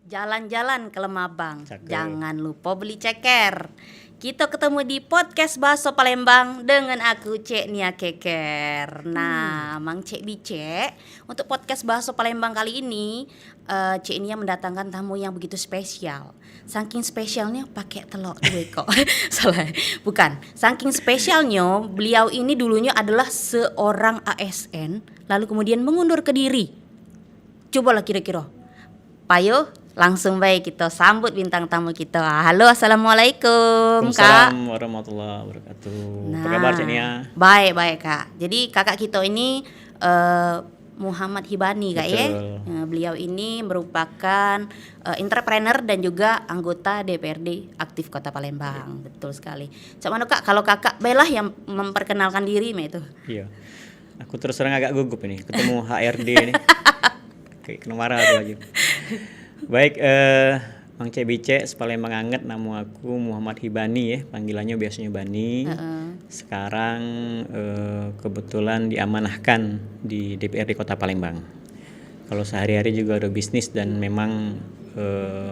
Jalan-jalan ke Lemabang, Cakep. jangan lupa beli ceker. Kita ketemu di podcast Bakso Palembang dengan aku Cek Nia Keker. Nah, Mang Cek Bice, untuk podcast Bakso Palembang kali ini Cek Nia mendatangkan tamu yang begitu spesial. Saking spesialnya pakai telur kok. Salah, bukan. Saking spesialnya beliau ini dulunya adalah seorang ASN, lalu kemudian mengundurkan diri. Cobalah kira-kira. Payo, langsung baik kita sambut bintang tamu kita. Halo, assalamualaikum Kak. Waalaikumsalam warahmatullahi wabarakatuh. Nah, Apa kabar Cek Nia? Baik Kak. Jadi kakak kita ini Muhammad Hibani Kak ya. Betul. Beliau ini merupakan entrepreneur dan juga anggota DPRD aktif Kota Palembang. Betul sekali. Cak mana Kak, kalau kakak belah yang memperkenalkan diri itu. Iya. Aku terus terang agak gugup ini ketemu HRD ini. Kayak kena marah tuh lagi. Baik, Mang Cek Bice, Palembang Anget, nama aku Muhammad Hibani ya, panggilannya biasanya Bani. Sekarang kebetulan diamanahkan di DPRD Kota Palembang. Kalau sehari-hari juga ada bisnis dan memang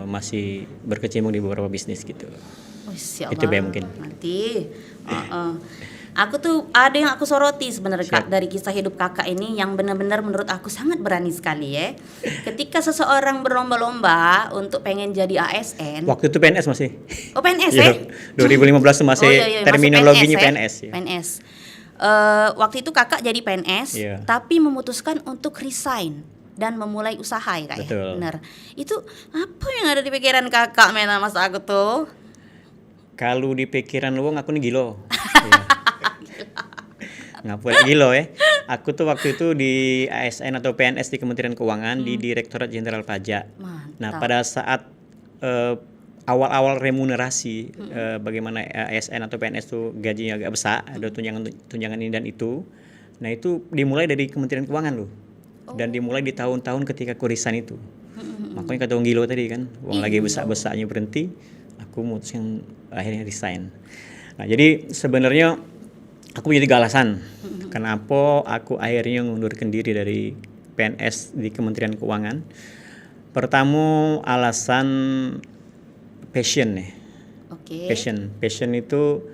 masih berkecimpung di beberapa bisnis gitu. Itu ya mungkin. Nanti aku tuh ada yang aku soroti sebenarnya Kak, dari kisah hidup kakak ini yang benar-benar menurut aku sangat berani sekali ya. Ketika seseorang berlomba-lomba untuk pengen jadi ASN. Waktu itu PNS masih. Oh PNS ya? 2015 2015 masih terminologinya PNS. PNS. Waktu itu kakak jadi PNS, tapi memutuskan untuk resign dan memulai usaha ya Kak. Betul. Ya? Benar. Itu apa yang ada di pikiran kakak mena mas aku tuh? Kalau di pikiran lu aku nih gilo. Ngapain gilo ya. Aku tuh waktu itu di ASN atau PNS di Kementerian Keuangan di Direktorat Jenderal Pajak. Mantap. Nah, pada saat awal-awal remunerasi bagaimana ASN atau PNS tuh gajinya agak besar, ada tunjangan ini dan itu. Nah, itu dimulai dari Kementerian Keuangan loh. Dan dimulai di tahun-tahun ketika aku resign itu. Makanya kata gilo tadi kan, uang lagi besar-besarnya berhenti, aku memutuskan akhirnya resign. Nah, jadi sebenarnya aku punya 3 alasan kenapa aku akhirnya mengundurkan diri dari PNS di Kementerian Keuangan. Pertama, alasan passion nih. Passion itu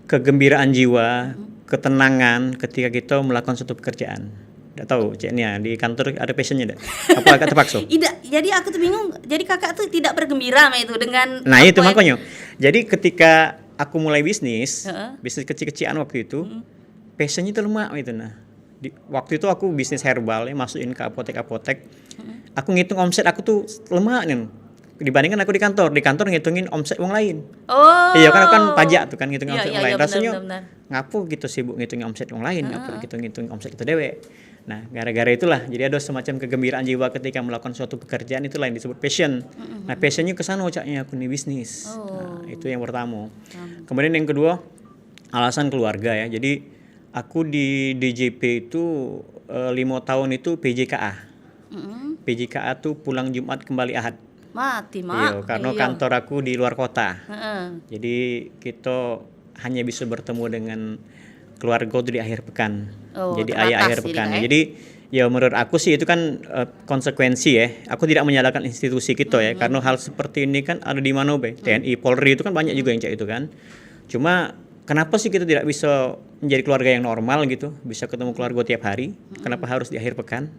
kegembiraan jiwa, ketenangan ketika kita melakukan suatu pekerjaan. Tidak tahu Cek Nia di kantor ada passionnya enggak? Apa agak terpaksa? Tidak, jadi aku tuh bingung. Jadi kakak tuh tidak bergembira itu dengan. Nah itu makanya. Jadi ketika aku mulai bisnis kecil-kecilan waktu itu, passionnya itu lemah gitu. Nah, waktu itu aku bisnis herbal ya, masukin ke apotek. Aku ngitung omset aku tuh lemah nih. Dibandingkan aku di kantor ngitungin omset orang lain. Oh. Iya kan pajak tuh kan ngitungin omset orang lain. Rasanya benar. ngapu gitu sibuk ngitungin omset orang lain, ngapu gitu ngitung omset itu dewe. Nah, gara-gara itulah jadi ada semacam kegembiraan jiwa ketika melakukan suatu pekerjaan, itulah yang disebut passion. Nah, passionnya kesana ucapnya aku nih bisnis. Nah, itu yang pertama. Kemudian yang kedua, alasan keluarga ya. Jadi aku di DJP itu 5 tahun itu PJKA. PJKA tuh pulang Jumat kembali Ahad. Mati mak. Iya, karena kantor aku di luar kota. Jadi kita hanya bisa bertemu dengan keluarga itu di akhir pekan. Jadi akhir pekan. Jadi ya menurut aku sih itu kan konsekuensi ya. Aku tidak menyalahkan institusi kita ya, karena hal seperti ini kan ada di mana be. TNI, Polri itu kan banyak juga yang cek itu kan. Cuma kenapa sih kita tidak bisa menjadi keluarga yang normal gitu, bisa ketemu keluarga tiap hari? Kenapa harus di akhir pekan?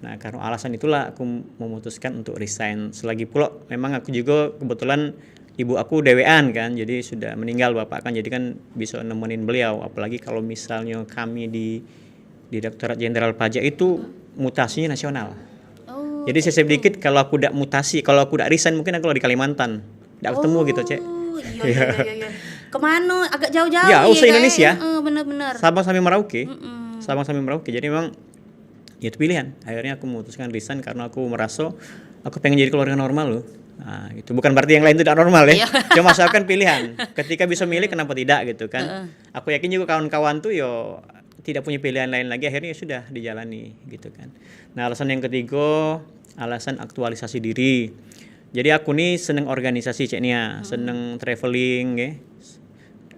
Nah, karena alasan itulah aku memutuskan untuk resign. Selagi pula memang aku juga kebetulan ibu aku dewean kan, jadi sudah meninggal bapak kan, jadi kan bisa nemenin beliau. Apalagi kalau misalnya kami di Direktorat Jenderal Pajak itu mutasinya nasional. Jadi saya sedikit kalau aku tidak mutasi, kalau aku tidak resign mungkin aku di Kalimantan, tidak ketemu gitu Cek. Iya. Kemana? Agak jauh-jauh. Ya, Indonesia. Benar-benar. Sabang sampai Merauke. Jadi memang itu pilihan. Akhirnya aku memutuskan resign karena aku merasa aku pengen jadi keluarga normal loh. Nah, itu bukan berarti yang lain itu tidak normal ya. Cuma misalkan pilihan. Ketika bisa milih kenapa tidak gitu kan. Aku yakin juga kawan-kawan tuh yo tidak punya pilihan lain lagi, akhirnya sudah dijalani gitu kan. Nah, alasan yang ketiga, alasan aktualisasi diri. Jadi aku nih seneng organisasi Ceknia, seneng traveling ya.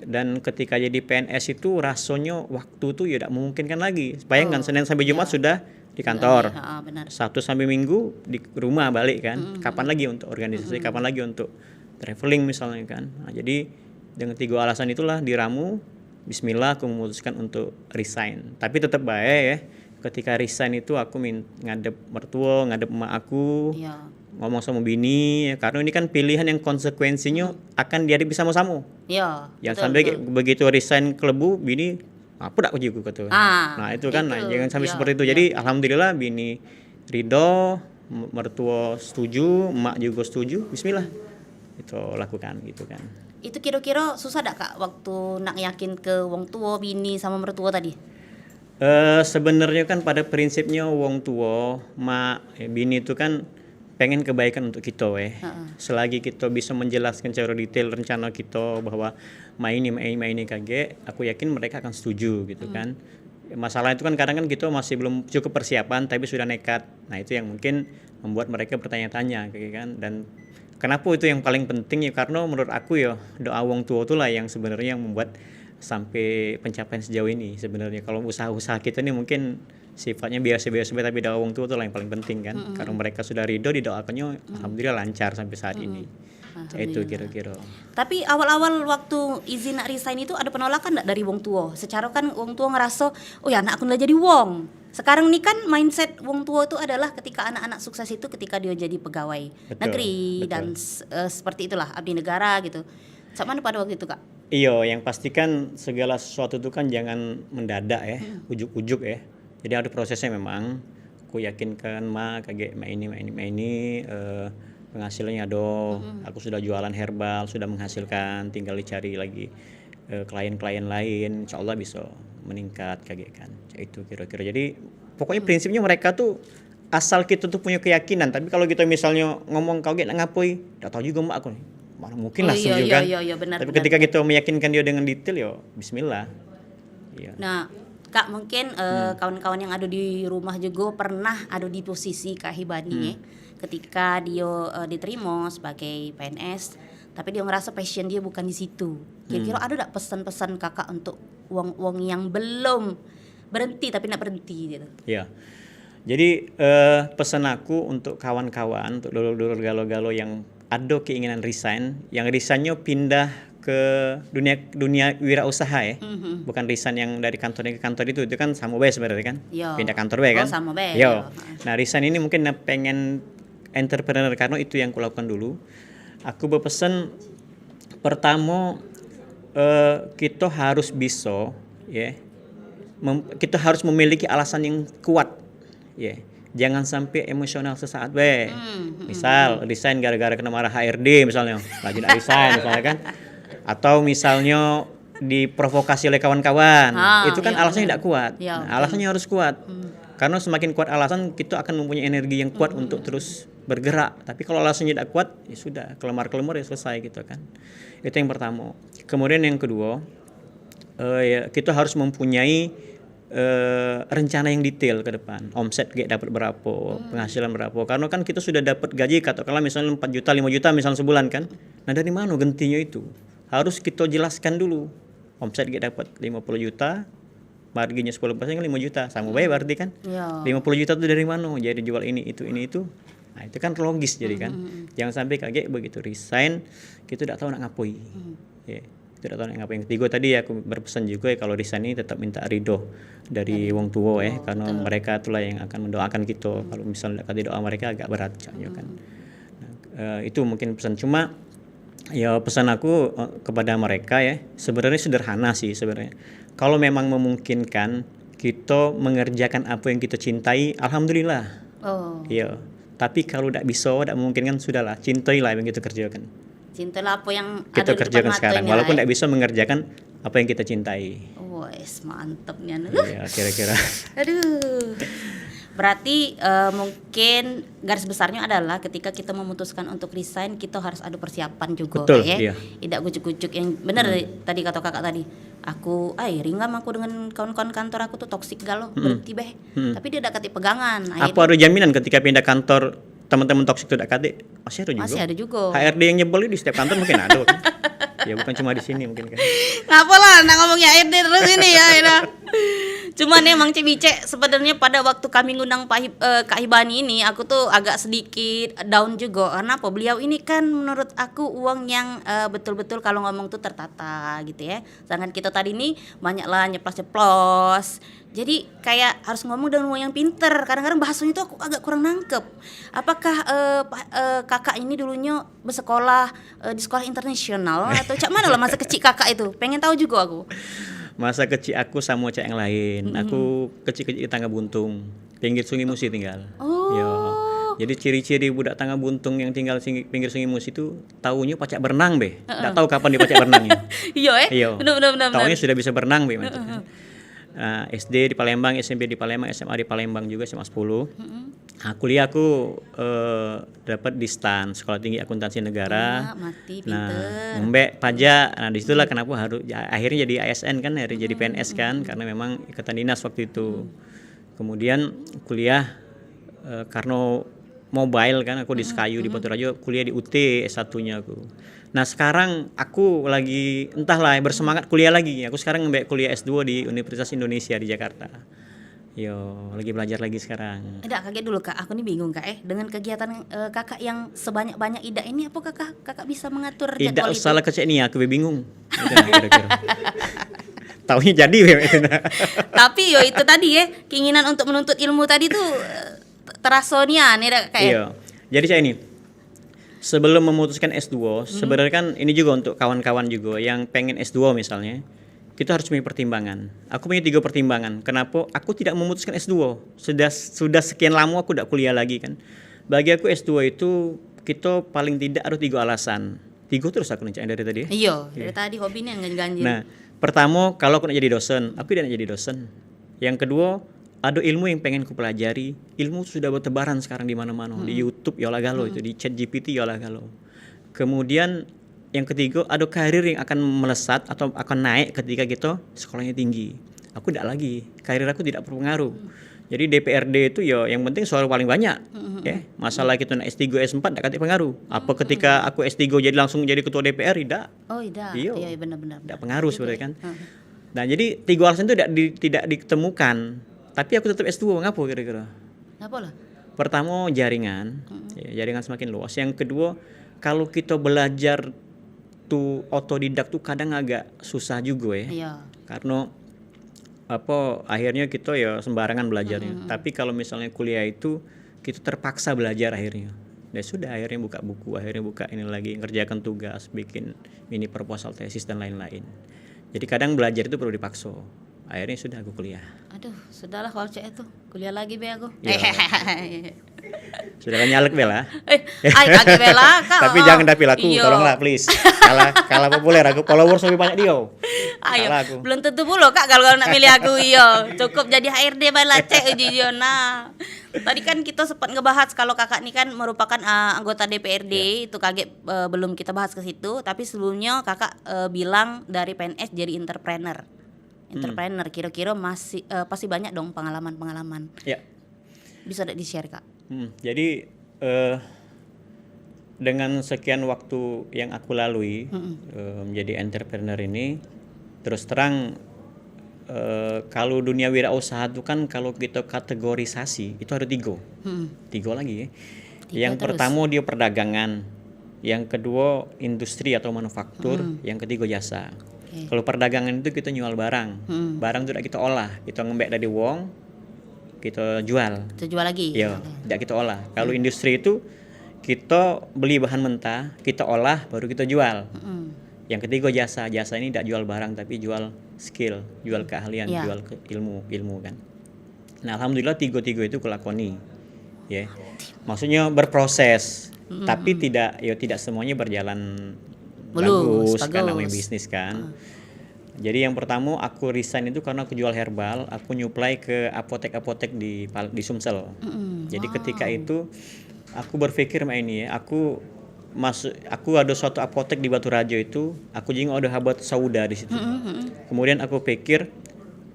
Dan ketika jadi PNS itu rasanya waktu tuh ya tidak memungkinkan lagi. Bayangkan Senin sampai Jumat sudah di kantor. Benar. Sabtu sampai Minggu di rumah balik kan. Kapan lagi untuk organisasi, kapan lagi untuk traveling misalnya kan. Nah, jadi dengan 3 alasan itulah diramu, bismillah aku memutuskan untuk resign. Tapi tetap baik ya. Ketika resign itu aku ngadep mertua, ngadep emak aku. Ngomong sama bini ya, karena ini kan pilihan yang konsekuensinya akan dihadapi sama-sama. Iya. Yang sampai begitu resign kelebu bini apa dak uji kata. Nah, itu kan jangan sampai seperti itu. Jadi alhamdulillah bini ridho, mertua setuju, emak juga setuju. Bismillah. Itu lakukan gitu kan. Itu kira-kira susah dak Kak waktu nak yakin ke wong tua, bini sama mertua tadi? Sebenarnya kan pada prinsipnya wong tua, mak, bini itu kan pengen kebaikan untuk kita selagi kita bisa menjelaskan secara detail rencana kita bahwa ini kage, aku yakin mereka akan setuju gitu kan. Masalah itu kan kadang kan kita masih belum cukup persiapan tapi sudah nekat. Nah, itu yang mungkin membuat mereka bertanya-tanya kayak kan. Dan kenapa itu yang paling penting ya, karena menurut aku ya doa wong tua itulah yang sebenarnya yang membuat sampai pencapaian sejauh ini sebenarnya. Kalau usaha-usaha kita ini mungkin sifatnya biasa-biasa tapi doa wong tua itu yang paling penting kan. Karena mereka sudah ridho, didoakannya alhamdulillah lancar sampai saat ini. Itu kira-kira. Tapi awal-awal waktu izin nak resign itu ada penolakan enggak dari wong tua? Secara kan wong tua ngerasa, oh ya anak aku udah jadi wong. Sekarang nih kan mindset wong tua itu adalah ketika anak-anak sukses itu ketika dia jadi pegawai negeri dan seperti itulah abdi negara gitu. Sama mana pada waktu itu Kak? Iya, yang pastikan segala sesuatu itu kan jangan mendadak ya, ujuk-ujuk ya. Jadi ada prosesnya memang. Aku yakinkan kayak ini penghasilannya ada. Aku sudah jualan herbal, sudah menghasilkan, tinggal dicari lagi klien-klien lain, insyaallah bisa meningkat kayak kan. Itu kira-kira. Jadi pokoknya prinsipnya mereka tuh asal kita tuh punya keyakinan. Tapi kalau kita misalnya ngomong kau gak ngapoi, enggak tahu juga mak aku nih. Mana mungkin lah setuju kan. Benar, tapi ketika kita meyakinkan dia dengan detail ya bismillah. Iya. Nah, Kak mungkin kawan-kawan yang ada di rumah juga pernah ada di posisi Kak Hibani ya. Ketika dia diterima sebagai PNS, tapi dia ngerasa passion dia bukan di situ. Kira-kira ada enggak pesan-pesan Kakak untuk wong-wong yang belum berhenti tapi nak berhenti gitu? Iya. Jadi pesan aku untuk kawan-kawan, untuk dulur-dulur galo-galo yang ada keinginan resign, yang resignnya pindah ke dunia wirausaha ya. Bukan resign yang dari kantornya ke kantor itu kan sama bae sebenarnya kan. Pindah kantor bae kan. Sama bae. Nah, resign ini mungkin pengen entrepreneur karena itu yang kulakukan dulu. Aku berpesan pertama kita harus bisa ya. Kita harus memiliki alasan yang kuat ya. Jangan sampai emosional sesaat misal resign gara-gara kena marah HRD misalnya, lagi nak resign misalnya kan, atau misalnya diprovokasi oleh kawan-kawan, itu kan alasannya tidak kuat. Nah, alasannya harus kuat, karena semakin kuat alasan kita akan mempunyai energi yang kuat untuk terus bergerak. Tapi kalau alasannya tidak kuat, ya sudah kelemar-kelemar ya selesai gitu kan. Itu yang pertama. Kemudian yang kedua, ya, kita harus mempunyai rencana yang detail ke depan. Omset dapat berapa, penghasilan berapa. Karena kan kita sudah dapat gaji katakanlah misalnya 4 juta, 5 juta misalnya sebulan kan. Nah, dari mana gantinya itu? Harus kita jelaskan dulu. Omset dapat 50 juta, marginnya 10% kan 5 juta. Sama baik berarti kan? 50 juta itu dari mana? Jadi jual ini itu. Nah, itu kan logis jadi kan. Jangan sampai kaget begitu resign kita tidak tahu nak ngapoi. Tidak tahu ngapain. Ketiga tadi aku berpesan juga ya, kalau resign ini tetap minta ridho dari wong tua ya, karena mereka itulah yang akan mendoakan kita. Kalau misalnya tidak doa mereka agak berat kan. Nah, itu mungkin pesan. Cuma ya pesan aku kepada mereka ya, sebenarnya sederhana sih sebenarnya. Kalau memang memungkinkan kita mengerjakan apa yang kita cintai, alhamdulillah. Iya. Tapi kalau tidak bisa, tidak memungkinkan, sudahlah, cintailah yang kita kerjakan. Cintalah apa yang kita ada kerjakan di sekarang, walaupun tidak bisa mengerjakan apa yang kita cintai. Mantapnya. Iya, kira-kira. Aduh. Berarti mungkin garis besarnya adalah ketika kita memutuskan untuk resign, kita harus ada persiapan juga. Betul, iya. Tidak gujuk-gujuk yang benar tadi kata kakak tadi. Aku ringgam aku dengan kawan-kawan kantor aku tuh toksik galau, berhenti beh. Tapi dia dapat pegangan. Apa ada jaminan ketika pindah kantor teman-teman toksik itu dapat? Masih ada juga. HRD yang nyebel di setiap kantor mungkin ada kan? Ya bukan cuma di sini mungkin kan. Ngapa lah nak ngomongnya HRD terus ini ya. Cuman emang Cibice sebenarnya pada waktu kami ngundang Kak Hibani ini, aku tuh agak sedikit down juga. Karena apa? Beliau ini kan menurut aku uang yang betul-betul kalau ngomong tuh tertata gitu ya. Sedangkan kita tadi nih banyak lah nyeplos-nyeplos. Jadi kayak harus ngomong dengan uang yang pinter. Kadang-kadang bahasanya tuh aku agak kurang nangkep. Apakah kakak ini dulunya bersekolah di sekolah internasional atau cak mana lah masa kecil kakak itu? Pengen tahu juga aku. Masa kecil aku sama cak yang lain. Aku kecil-kecil di Tangga Buntung, pinggir Sungai Musi tinggal. Yo. Jadi ciri-ciri budak Tangga Buntung yang tinggal pinggir Sungai Musi itu taunya pacak berenang be. Enggak tahu kapan dia pacak berenangnya. Iya. Benar. Taunya sudah bisa berenang be macam. SD di Palembang, SMP di Palembang, SMA di Palembang juga SMA 10. Kuliah aku dapat di STAN, Sekolah Tinggi Akuntansi Negara. Ngembek pajak. Nah, disitulah kenapa harus akhirnya jadi ASN kan, jadi PNS kan, karena memang ikatan dinas waktu itu. Kemudian kuliah karena mobile kan, aku di Sekayu di Batu Rajo, kuliah di UT S1-nya aku. Nah sekarang aku lagi entahlah bersemangat kuliah lagi. Aku sekarang ngambil kuliah S2 di Universitas Indonesia di Jakarta. Yo, lagi belajar lagi sekarang. Kaget dulu Kak, aku nih bingung Kak dengan kegiatan kakak yang sebanyak-banyak Ida ini, apa kakak bisa mengatur jadwal itu? Tidak usah lah kecek nih, aku bingung. Kira-kira. Taunya jadi Tapi yo itu tadi ya, keinginan untuk menuntut ilmu tadi tuh terasa nih Kak. Iya. Jadi saya ini sebelum memutuskan S2, sebenarnya kan ini juga untuk kawan-kawan juga yang pengen S2 misalnya, kita harus punya pertimbangan. Aku punya 3 pertimbangan. Kenapa aku tidak memutuskan S2? Sudah sekian lama aku tidak kuliah lagi kan. Bagi aku S2 itu kita paling tidak ada 3 alasan. 3 terus aku ngecain dari tadi. Iya, dari tadi hobinya ganjil. Nah, pertama kalau aku nak jadi dosen, aku tidak jadi dosen. Yang kedua, ada ilmu yang pengen ku pelajari. Ilmu sudah bertebaran sekarang di mana-mana. Di YouTube yola galo itu, di ChatGPT yola galo. Kemudian yang ketiga, ada karir yang akan melesat atau akan naik ketika kita sekolahnya tinggi. Aku tidak lagi, karir aku tidak berpengaruh. Jadi DPRD itu ya yang penting suara paling banyak. Ya, masalah kita nak S3 S4 tidak kata pengaruh. Apa ketika aku S3 jadi langsung jadi ketua DPR tidak? Oh, tidak. Iya benar-benar. Tidak pengaruh sebenarnya kan. Nah, jadi 3 alasan itu tidak ditemukan. Tapi aku tetap S2, ngapa kira-kira? Ngapa lah? Pertama jaringan, jaringan semakin luas. Yang kedua, kalau kita belajar tuh otodidak tuh kadang agak susah juga ya. Iya. Karena akhirnya kita ya sembarangan belajarnya. Tapi kalau misalnya kuliah itu kita terpaksa belajar akhirnya. Ya sudah, akhirnya buka buku, akhirnya buka ini lagi, ngerjakan tugas, bikin mini proposal tesis dan lain-lain. Jadi kadang belajar itu perlu dipaksa. Akhirnya sudah aku kuliah. Aduh, sudahlah kalau cek itu kuliah lagi be aku. Sudah kan nyalek bela. Kaki bela Kak. Tapi jangan dapil aku, tolonglah please. Kalah populer aku, followers lebih banyak dia. Ayo, belum tentu pula Kak kalau nak milih aku cukup jadi HRD bala cek Jiona. Tadi kan kita sempat ngebahas kalau kakak ini kan merupakan anggota DPRD, itu kaget belum kita bahas ke situ, tapi sebelumnya kakak bilang dari PNS jadi entrepreneur. Kira-kira masih pasti banyak dong pengalaman-pengalaman. Ya. Bisa di-share Kak? Jadi dengan sekian waktu yang aku lalui menjadi entrepreneur ini, terus terang kalau dunia wirausaha itu kan kalau kita kategorisasi itu ada 3 lagi ya. Yang pertama dia perdagangan, yang kedua industri atau manufaktur, yang ketiga jasa. Kalau perdagangan itu kita jual barang, barang itu tidak kita olah, kita ngembek dari wong, kita jual. Kita jual lagi. Iya, tidak kita olah. Kalau industri itu kita beli bahan mentah, kita olah, baru kita jual. Yang ketiga jasa ini tidak jual barang tapi jual skill, jual keahlian, jual ilmu kan. Nah alhamdulillah 3 itu kulakoni, ya. Maksudnya berproses, tapi tidak semuanya berjalan bagus kan, namanya bisnis kan. Jadi yang pertama aku resign itu karena aku jual herbal, aku nyuplai ke apotek-apotek di Sumsel. Jadi ketika itu aku berpikir ini ya, aku aku ada suatu apotek di Baturajo itu, aku juga ada habat sauda di situ. Kemudian aku pikir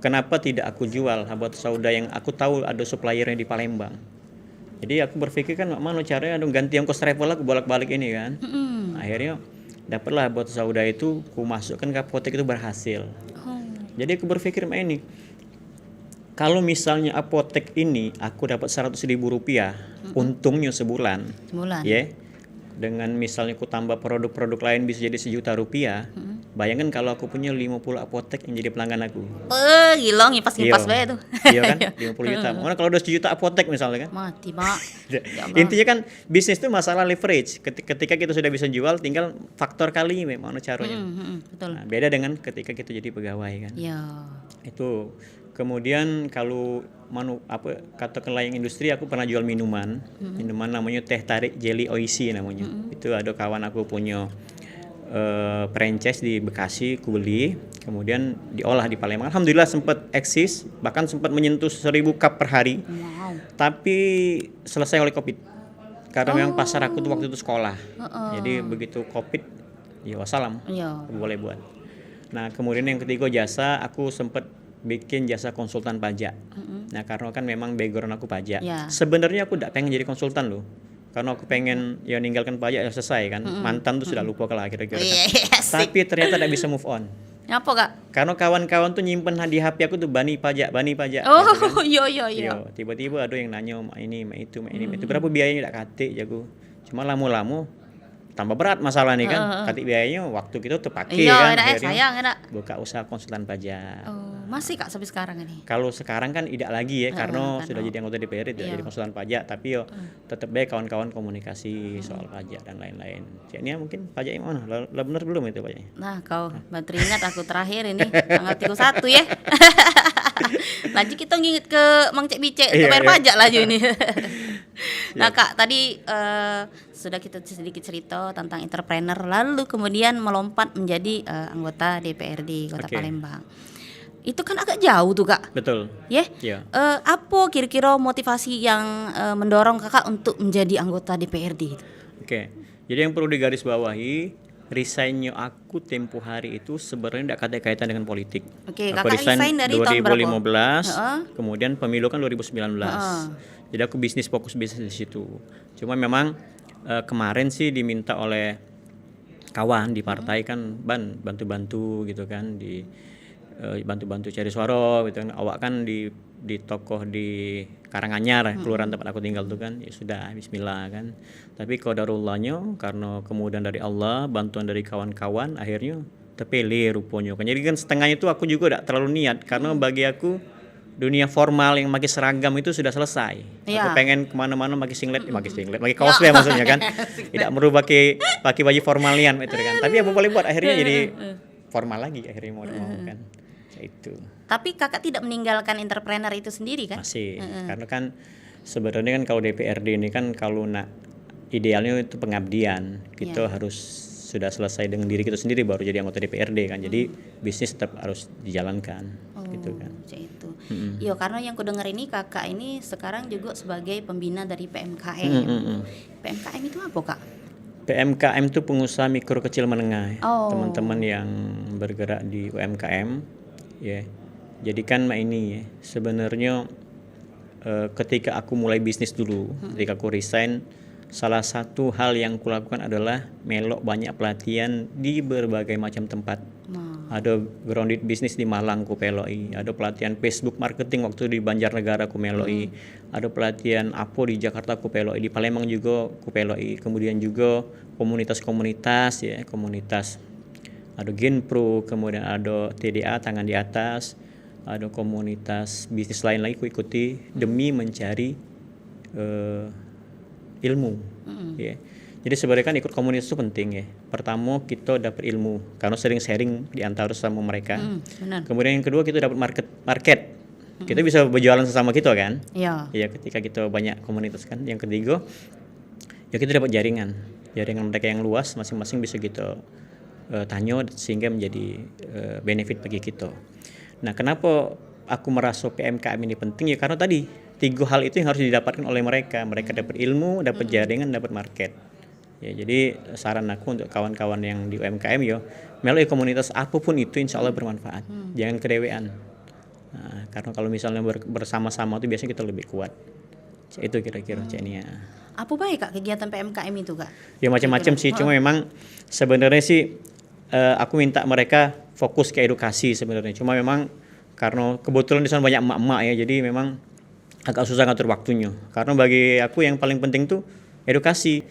kenapa tidak aku jual habat sauda yang aku tahu ada suppliernya di Palembang. Jadi aku berpikir kan mana caranya ganti ongkos travel aku bolak-balik ini kan. Akhirnya dapatlah habat sauda itu, ku masukkan ke apotek itu berhasil. Jadi aku berpikir ini, kalau misalnya apotek ini aku dapat 100.000 rupiah, untungnya sebulan. Ya. Dengan misalnya aku tambah produk-produk lain bisa jadi 1 juta rupiah. Bayangkan kalau aku punya 50 apotek yang jadi pelanggan aku. Gila ngipas-ngipas bae tuh. Iya kan? 50 juta. Mana kalau udah 1 juta apotek misalnya kan? Mati, Mak. Intinya kan bisnis itu masalah leverage. Ketika kita sudah bisa jual, tinggal faktor kali memang caranya. Betul. Nah, beda dengan ketika kita jadi pegawai kan. Iya. Itu. Kemudian kalau katakanlah yang industri, aku pernah jual minuman. Minuman namanya teh tarik jelly oishi namanya. Itu ada kawan aku punya franchise di Bekasi, aku beli, kemudian diolah di Palembang. Alhamdulillah sempat eksis, bahkan sempat menyentuh 1.000 cup per hari. Wow. Tapi selesai oleh Covid. Karena memang pasar aku tuh waktu itu sekolah. Jadi begitu Covid, ya wassalam. Aku boleh buat. Nah, kemudian yang ketiga jasa, aku sempat bikin jasa konsultan pajak. Nah, karena kan memang background aku pajak. Sebenarnya aku tidak pengen jadi konsultan loh. Karena aku pengen ya ninggalkan pajak ya selesai kan. Mantan tuh sudah lupa lah kira-kira. Tapi ternyata tidak bisa move on. Apa Kak? Karena kawan-kawan tuh nyimpen di HP aku tuh bani pajak. Oh, gitu kan. iya. Tiba-tiba ada yang nanya ini, itu. Berapa biayanya tidak kate jago. Cuma lama-lama tambah berat masalah nih kan. Kati biayanya waktu kita terpakai kan. Sayang, buka usaha konsultan pajak. Masih Kak sampai sekarang ini? Kalau sekarang kan tidak lagi ya, karena sudah jadi anggota DPR, tidak jadi konsultan pajak, tapi tetap baik kawan-kawan komunikasi soal pajak dan lain-lain. Ceknya mungkin pajaknya mana? Lah benar belum itu pajaknya? Nah, kau bantu ingat aku terakhir ini tanggal 31 ya. Laju kita nginget ke Mang Cek Bicek untuk bayar pajak laju ini. Nah Kak, tadi sudah kita sedikit cerita tentang entrepreneur, lalu kemudian melompat menjadi anggota DPRD Kota Palembang. Itu kan agak jauh tuh Kak. Betul. Yeah? Apa kira-kira motivasi yang mendorong Kakak untuk menjadi anggota DPRD? Oke. Jadi yang perlu digarisbawahi, resignnya aku tempo hari itu sebenarnya tidak ada kaitan dengan politik. Kakak resign dari 2015, tahun berapa? Kemudian pemilu kan 2019. Jadi aku fokus bisnis di situ. Cuma memang kemarin sih diminta oleh kawan di partai kan, bantu-bantu gitu kan, bantu-bantu cari suara gitu kan. Awak kan di tokoh di Karanganyar, kelurahan tempat aku tinggal tuh kan. Ya sudah, bismillah kan. Tapi qadarullahnya karena kemudian dari Allah, bantuan dari kawan-kawan, akhirnya terpilih rupanya kan. Jadi kan setengahnya itu aku juga tidak terlalu niat, karena bagi aku dunia formal yang pakai seragam itu sudah selesai. Aku pengen kemana-mana pakai singlet, pakai kaos maksudnya kan. Tidak perlu pakai baju formalian itu kan. Tapi apa boleh buat, akhirnya jadi formal lagi akhirnya mau kan. Itu. Tapi Kakak tidak meninggalkan entrepreneur itu sendiri kan? Masih. Karena kan sebenarnya kan kalau DPRD ini kan kalau idealnya itu pengabdian. Kita harus sudah selesai dengan diri kita sendiri baru jadi anggota DPRD kan. Jadi bisnis tetap harus dijalankan gitu kan. Itu. Iya, karena yang ku dengar ini Kakak ini sekarang juga sebagai pembina dari PMKM. PMKM itu apa Kak? PMKM itu pengusaha mikro kecil menengah. Teman-teman yang bergerak di UMKM. Jadi kan ini sebenarnya ketika aku mulai bisnis dulu, ketika aku resign, salah satu hal yang kulakukan adalah melok banyak pelatihan di berbagai macam tempat. Ada grounded bisnis di Malang ku peloi, ada pelatihan Facebook marketing waktu di Banjarnegara ku meloi, ada pelatihan Apo di Jakarta ku peloi, di Palembang juga ku peloi, kemudian juga komunitas ada Genpro, kemudian ada TDA tangan di atas, ada komunitas bisnis lain lagi ku ikuti demi mencari ilmu. Jadi sebenarnya kan ikut komunitas itu penting ya. Pertama kita dapat ilmu karena sering sharing di antara sama mereka. Kemudian yang kedua kita dapat market. Kita bisa berjualan sesama kita kan. Iya, ketika kita banyak komunitas kan. Yang ketiga ya kita dapat jaringan mereka yang luas, masing-masing bisa kita tanya sehingga menjadi benefit bagi kita. Nah, kenapa aku merasa PMKM ini penting ya karena tadi 3 hal itu yang harus didapatkan oleh mereka. Mereka dapat ilmu, dapat jaringan, dapat market. Ya, jadi saran aku untuk kawan-kawan yang di UMKM yo, melalui komunitas apapun itu insya Allah bermanfaat. Jangan kedewean. Nah, karena kalau misalnya bersama-sama itu biasanya kita lebih kuat. Itu kira-kira Nia. Apa baik Kak kegiatan PMKM itu Kak? Ya macam-macam sih, cuma memang sebenarnya sih aku minta mereka fokus ke edukasi sebenarnya. Cuma memang karena kebetulan di sana banyak emak-emak ya, jadi memang agak susah ngatur waktunya. Karena bagi aku yang paling penting tuh edukasi.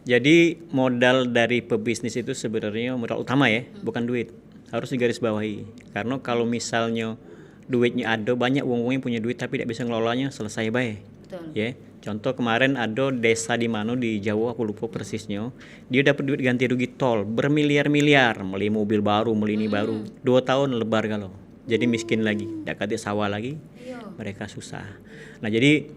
Jadi modal dari pebisnis itu sebenarnya modal utama ya, bukan duit. Harus digarisbawahi. Karena kalau misalnya duitnya ada, banyak uang-uang yang punya duit tapi tidak bisa ngelolanya, selesai baik. Ya, contoh kemarin ada desa di mana di Jawa, aku lupa persisnya, dia dapat duit ganti rugi tol bermiliar-miliar, beli mobil baru, beli ini baru, 2 tahun lebar kalau, jadi miskin lagi, tidak kate sawah lagi, mereka susah. Nah jadi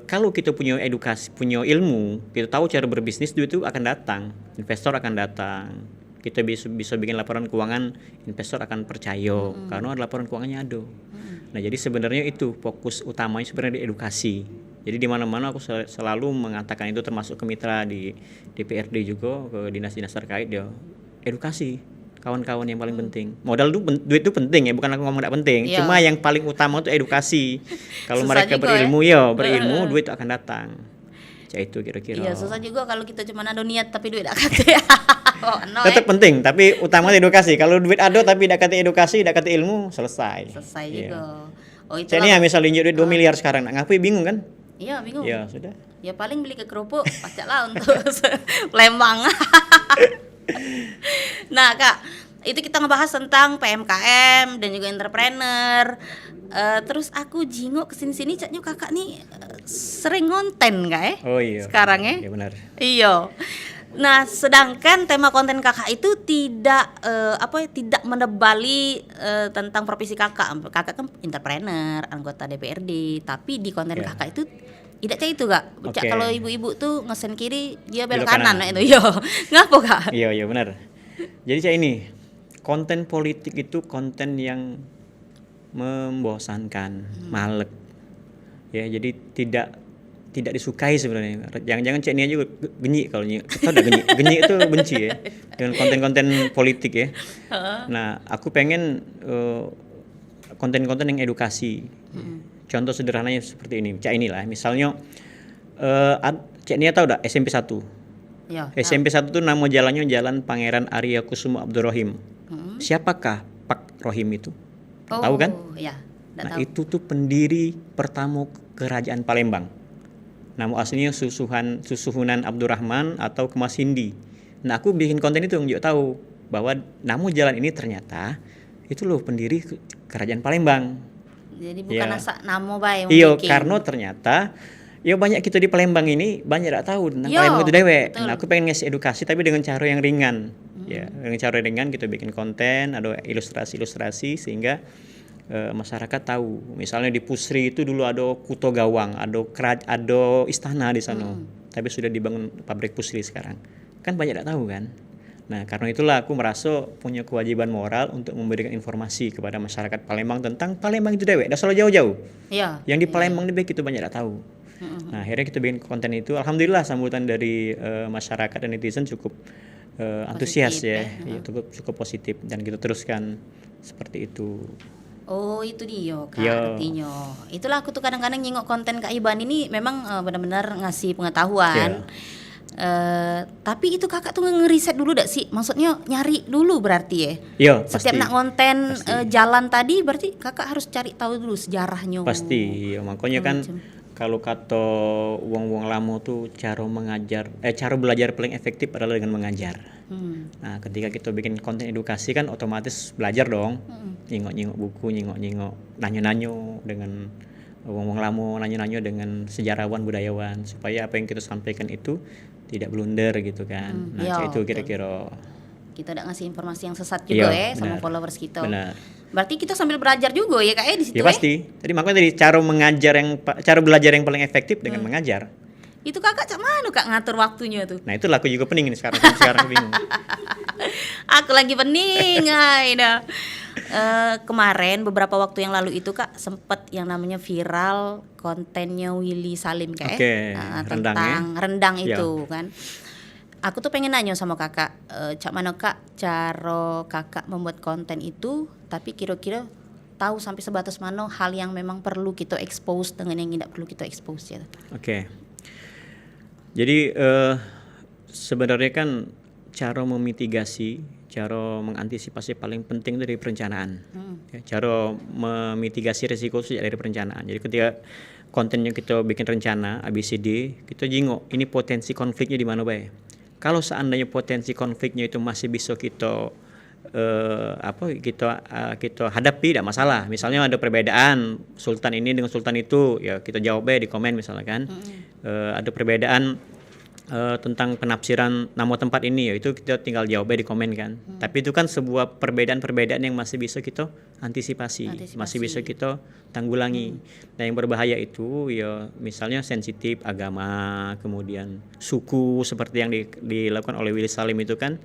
kalau kita punya edukasi, punya ilmu, kita tahu cara berbisnis, duit itu akan datang, investor akan datang. Kita bisa bikin laporan keuangan, investor akan percaya karena laporan keuangannya ada. Nah jadi sebenarnya itu fokus utamanya sebenarnya di edukasi. Jadi di mana-mana aku selalu mengatakan itu, termasuk ke mitra di DPRD juga, ke dinas-dinas terkait, ya edukasi kawan-kawan yang paling penting. Modal duit itu penting ya, bukan aku ngomong tidak penting. Iya. Cuma yang paling utama itu edukasi. Kalau mereka berilmu ya, berilmu duit akan datang. Ya itu kira-kira. Iya susah juga kalau kita cuma ada niat tapi duit akad. Tetap penting, tapi utama edukasi. Kalau duit ada tapi tidak kata edukasi, tidak kata ilmu, selesai. Selesai juga. Oh itu. Jadi misalnya duit 2 miliar sekarang, ngapain bingung kan? Iya bingung. Ya sudah. Ya paling beli ke kerupuk, pacak lah untuk Lembang. Nah Kak, itu kita ngebahas tentang PMKM dan juga entrepreneur. Terus aku jingok kesini-sini, caknya kakak nih sering ngonten Kak ya? Oh iya. Sekarang ya? Iya benar. Iya. Nah, sedangkan tema konten kakak itu tidak tidak menebali tentang profesi kakak. Kakak kan entrepreneur, anggota DPRD, tapi di konten kakak itu tidak kayak itu Kak. Kalau ibu-ibu tuh ngesen kiri, dia belok kanan. Nah itu. Yo. Ngapa Kak? Iya benar. Jadi saya ini konten politik itu konten yang membosankan, malek. Ya, jadi tidak disukai sebenarnya. Jangan-jangan Cek Nia juga genyi kalau Nia. Kita udah genyi. Genyi itu benci ya dengan konten-konten politik ya. Nah, aku pengen konten-konten yang edukasi. Contoh sederhananya seperti ini. Cak inilah, misalnya Cek Nia tahu enggak SMP 1? Ya, SMP 1 itu nama jalannya Jalan Pangeran Arya Kusuma Abdurrahim. Siapakah Pak Rohim itu? Tahu kan? Iya. Nah, itu tuh pendiri pertama Kerajaan Palembang. Nama aslinya Susuhunan Abdurrahman atau Kemas Hindi. Nah, aku bikin konten itu untuk tahu bahwa nama jalan ini ternyata itu loh pendiri Kerajaan Palembang. Jadi bukan asal nama bae. Iya, karena ternyata ya banyak kita di Palembang ini banyak tak tahu tentang Palembang itu dewek. Nah, aku pengen ngasih edukasi tapi dengan cara yang ringan. Ya, dengan cara ringan kita bikin konten, ada ilustrasi-ilustrasi sehingga masyarakat tahu. Misalnya di Pusri itu dulu ada Kuto Gawang, ada istana di sana. Tapi sudah dibangun pabrik Pusri sekarang. Kan banyak tak tahu kan? Nah, karena itulah aku merasa punya kewajiban moral untuk memberikan informasi kepada masyarakat Palembang tentang Palembang itu dewek. Dah selalu jauh-jauh. Iya. Yang di Palembang ini kita banyak tak tahu. Nah, akhirnya kita bikin konten itu. Alhamdulillah sambutan dari masyarakat dan netizen cukup antusias ya. Cukup positif dan kita teruskan seperti itu. Oh itu dia Kak artinya. Itulah aku tuh kadang-kadang nyingok konten Kak Iban ini memang benar-benar ngasih pengetahuan. Tapi itu kakak tuh ngeriset dulu dak sih? Maksudnya nyari dulu berarti ya? Iya setiap nak konten jalan tadi berarti kakak harus cari tahu dulu sejarahnya. Pasti, makanya kan kalau kata wong-wong lama tuh cara belajar paling efektif adalah dengan mengajar. Nah, ketika kita bikin konten edukasi kan otomatis belajar dong. Nyingok-nyingok buku, nyingok-nyingok, nanya-nanya dengan wong-wong lama, nanya-nanya dengan sejarawan, budayawan supaya apa yang kita sampaikan itu tidak blunder gitu kan. Nah, itu kira-kira. Kita udah ngasih informasi yang sesat juga sama followers kita. Benar. Berarti kita sambil belajar juga ya Kak di situ ya? Pasti. Jadi makanya tadi cara belajar yang paling efektif dengan mengajar. Itu kakak cak mana Kak ngatur waktunya tuh? Nah, itulah aku juga pening nih sekarang bingung. Aku lagi pening. Kemarin beberapa waktu yang lalu itu Kak sempet yang namanya viral kontennya Willy Salim tentang rendang itu kan. aku tuh pengen nanya sama kakak, cak mana kak cara kakak membuat konten itu, tapi kira-kira tahu sampai sebatas mana hal yang memang perlu kita expose dengan yang tidak perlu kita expose ya. Oke. Jadi sebenarnya kan cara memitigasi, cara mengantisipasi paling penting dari perencanaan. Ya, cara memitigasi risiko sejak dari perencanaan. Jadi ketika kontennya kita bikin rencana ABCD, kita jingok ini potensi konfliknya di mana bae. Kalau seandainya potensi konfliknya itu masih bisa kita kita hadapi, tidak masalah. Misalnya ada perbedaan sultan ini dengan sultan itu, ya kita jawab di komen misalnya kan. Ada perbedaan tentang penafsiran nama tempat ini, ya itu kita tinggal jawab di komen kan. Tapi itu kan sebuah perbedaan-perbedaan yang masih bisa kita antisipasi. Masih bisa kita tanggulangi. Nah yang berbahaya itu ya misalnya sensitif agama, kemudian suku seperti yang dilakukan oleh Willy Salim itu kan,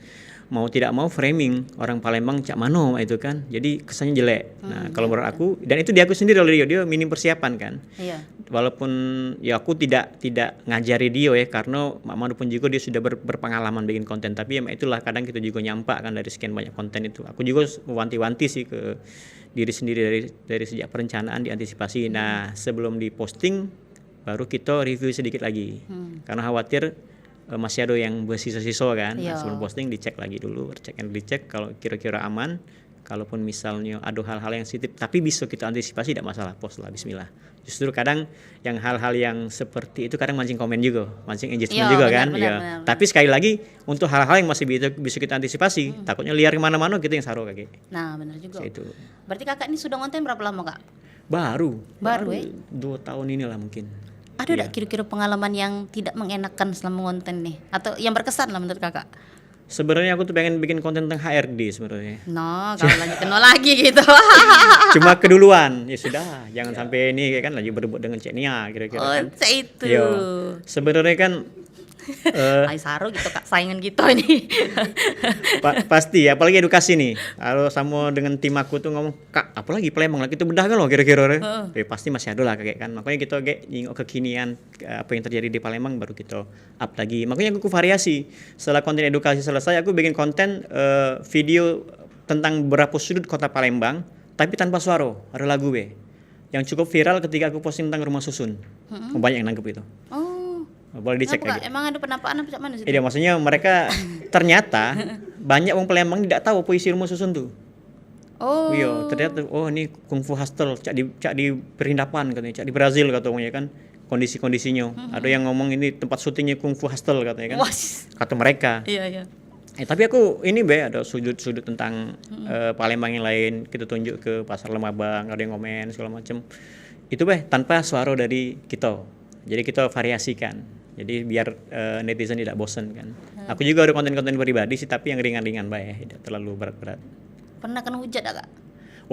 mau tidak mau framing orang Palembang cak mano itu kan, jadi kesannya jelek. Nah kalau menurut aku, dan itu dia sendiri oleh dia minim persiapan kan. Iya. Walaupun ya aku tidak ngajari dia ya, karena Mama pun juga dia sudah berpengalaman bikin konten, tapi ya itulah kadang kita juga nyampak kan dari sekian banyak konten itu. Aku juga wanti-wanti sih ke diri sendiri dari sejak perencanaan diantisipasi. Nah sebelum diposting baru kita review sedikit lagi, karena khawatir masih ada yang bersisa-sisa kan. Nah, sebelum posting dicek lagi dulu, dicek kalau kira-kira aman. Kalaupun misalnya ada hal-hal yang sensitif tapi bisa kita antisipasi, tidak masalah, post lah, bismillah. Justru kadang yang hal-hal yang seperti itu kadang mancing komen juga, mancing engagement juga kan. Benar. Tapi sekali lagi untuk hal-hal yang masih bisa kita antisipasi, takutnya liar kemana-mana kita yang saruh kayak. Nah benar juga. Itu. Berarti kakak ini sudah ngonten berapa lama kak? Baru 2 tahun inilah mungkin. Ada enggak kira-kira pengalaman yang tidak mengenakan selama ngonten nih, atau yang berkesan lah menurut kakak? Sebenarnya aku tuh pengen bikin konten tentang HRD sebenarnya. No, kalau lagi kenal lagi gitu. Cuma keduluan, ya sudah, jangan sampai ini kan lagi berebut dengan Cek Nia kira-kira. Oh, kan. Itu. Yo, sebenarnya kan Ay saru gitu kak, saingan kita ini. Pasti ya, apalagi edukasi nih. Kalau sama dengan tim aku tuh ngomong, kak, apalagi Palembang lagi itu bedah kan loh kira-kira. Pasti masih ada lah kayak kan. Makanya kita nyingok kekinian apa yang terjadi di Palembang baru kita up lagi. Makanya aku variasi. Setelah konten edukasi selesai, aku bikin konten video tentang beberapa sudut kota Palembang, tapi tanpa suara. Ada lagu yang cukup viral ketika aku posting tentang rumah susun. Banyak yang nangkep itu. Boleh dicek lagi. Emang ada penampakan apa mana sih? Iya, maksudnya mereka ternyata banyak orang Palembang tidak tahu apa isi rumah susun tuh. Oh. Iya, ternyata ini kungfu hostel, cak di perindapan katanya, cak di Brazil katanya kan kondisinya. Ada yang ngomong ini tempat syutingnya kungfu hostel katanya kan. Kata mereka. Iya. Tapi aku ini ada sudut-sudut tentang Palembang yang lain, kita tunjuk ke Pasar Lemabang, ada yang komen segala macam. Itu tanpa suara dari kita. Jadi kita variasikan. Jadi biar netizen tidak bosan kan. Aku juga ada konten-konten pribadi sih, tapi yang ringan-ringan tidak terlalu berat-berat. Pernah kena hujat gak?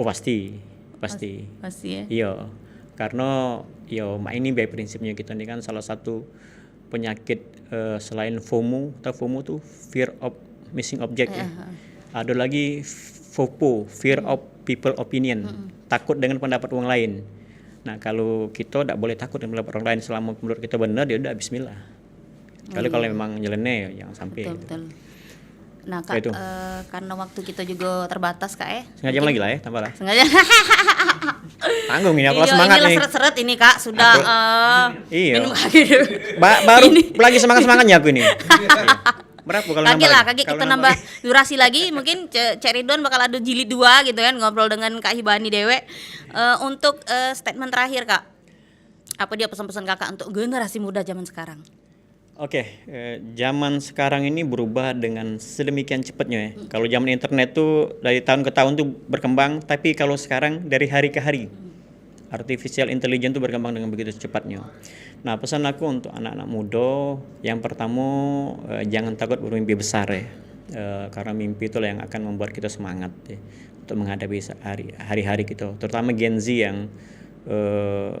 Oh pasti. Pasti ya. Iya. Karena ini prinsipnya kita ini kan salah satu penyakit selain FOMO. Atau FOMO tuh fear of missing object ya. Ada lagi FOPO, fear of people opinion. Takut dengan pendapat orang lain. Nah kalau kita tidak boleh takut dengan pendapat orang lain, selama menurut kita benar ya udah bismillah. Kalau memang nyeleneh ya jangan sampai. Betul. Nah kak, karena waktu kita juga terbatas kak ya. Setengah jam lagi lah ya, tambah lah. Sengaja. Tanggung ini, aku semangat nih. Inilah seret-seret ini kak, sudah minum lagi dulu. Baru lagi semangatnya aku ini. Berapa kalau nambah lagi kita nambah durasi lagi, mungkin Cek Ridwan bakal ada jilid 2 gitu kan, ngobrol dengan Kak Hibani Dewe. Untuk statement terakhir kak, apa dia pesan-pesan kakak untuk generasi muda zaman sekarang? Oke, zaman sekarang ini berubah dengan sedemikian cepatnya ya. Kalau zaman internet tuh dari tahun ke tahun tuh berkembang, tapi kalau sekarang dari hari ke hari. Artificial intelligence tuh berkembang dengan begitu cepatnya. Nah, pesan aku untuk anak-anak muda, yang pertama jangan takut bermimpi besar ya. Karena mimpi itulah yang akan membuat kita semangat ya, untuk menghadapi hari-hari kita. Terutama Gen Z yang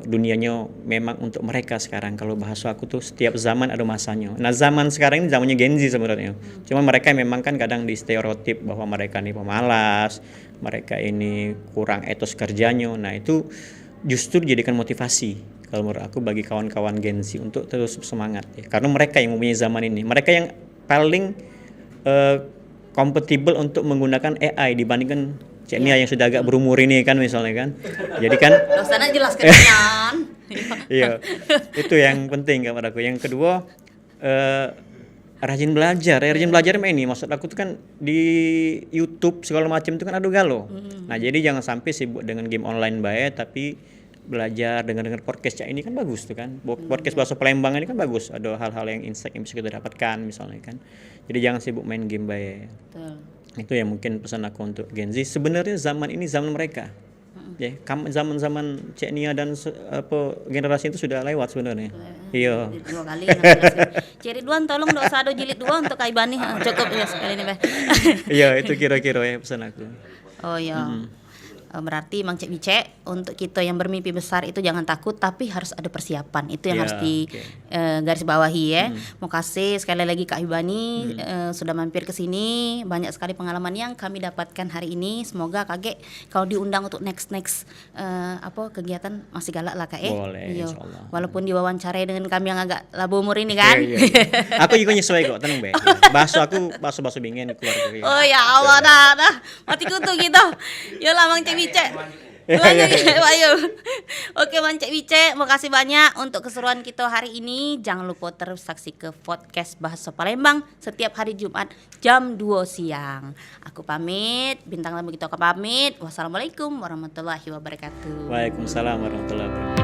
dunianya memang untuk mereka sekarang. Kalau bahasa aku tuh setiap zaman ada masanya. Nah, zaman sekarang ini zamannya Gen Z sebenarnya. Cuma mereka memang kan kadang di stereotip bahwa mereka ini pemalas, mereka ini kurang etos kerjanya. Nah, itu justru dijadikan motivasi kalau menurut aku bagi kawan-kawan Gen Z untuk terus semangat ya. Karena mereka yang mempunyai zaman ini, mereka yang paling kompatibel untuk menggunakan AI dibandingkan Cek Nia yang sudah agak berumur ini kan misalnya kan. Jadi kan sana jelaskan kan. Iya. Itu yang penting kepada aku. Yang kedua rajin belajar. Rajin belajar ini maksud aku tuh kan di YouTube segala macam itu kan adu galo. Nah, jadi jangan sampai sibuk dengan game online baik tapi belajar dengan podcast ini kan bagus tuh kan. Podcast Bahasa Palembang ini kan bagus. Ada hal-hal yang insight yang bisa kita dapatkan misalnya kan. Jadi jangan sibuk main game baik. Betul. Itu yang mungkin pesan aku untuk Gen Z. Sebenarnya zaman ini zaman mereka. Ya, zaman-zaman Cek Nia dan generasi itu sudah lewat sebenarnya. Iya. Dua kali. Cik Ridwan tolong dok sado jilid 2 untuk Kak Ibani. Cukup ya sekali ini, Beh. Iya, itu kira-kira ya pesan aku. Oh iya. Berarti Mang Cek Bice, untuk kita yang bermimpi besar itu jangan takut tapi harus ada persiapan. Itu yang harus di garis bawahi ya. Mau kasih sekali lagi Kak Ibani sudah mampir ke sini, banyak sekali pengalaman yang kami dapatkan hari ini. Semoga Kak kalau diundang untuk next kegiatan masih galak lah Kak Boleh, insyaallah. Walaupun diwawancarai dengan kami yang agak labu umur ini kan. Iya. Aku juga nyesuai kok, tenang Be. Bahasa bingin keluarga. Oh ya Allah dah. Mati kutu gitu. Yalah Mang Cek Bice. Ayo. Oke Mang Cek Bice, makasih banyak untuk keseruan kita hari ini. Jangan lupa terus saksi ke podcast Bahasa Palembang setiap hari Jumat jam 2 siang. Aku pamit, bintang tamu kita pamit. Wassalamualaikum warahmatullahi wabarakatuh. Waalaikumsalam warahmatullahi wabarakatuh.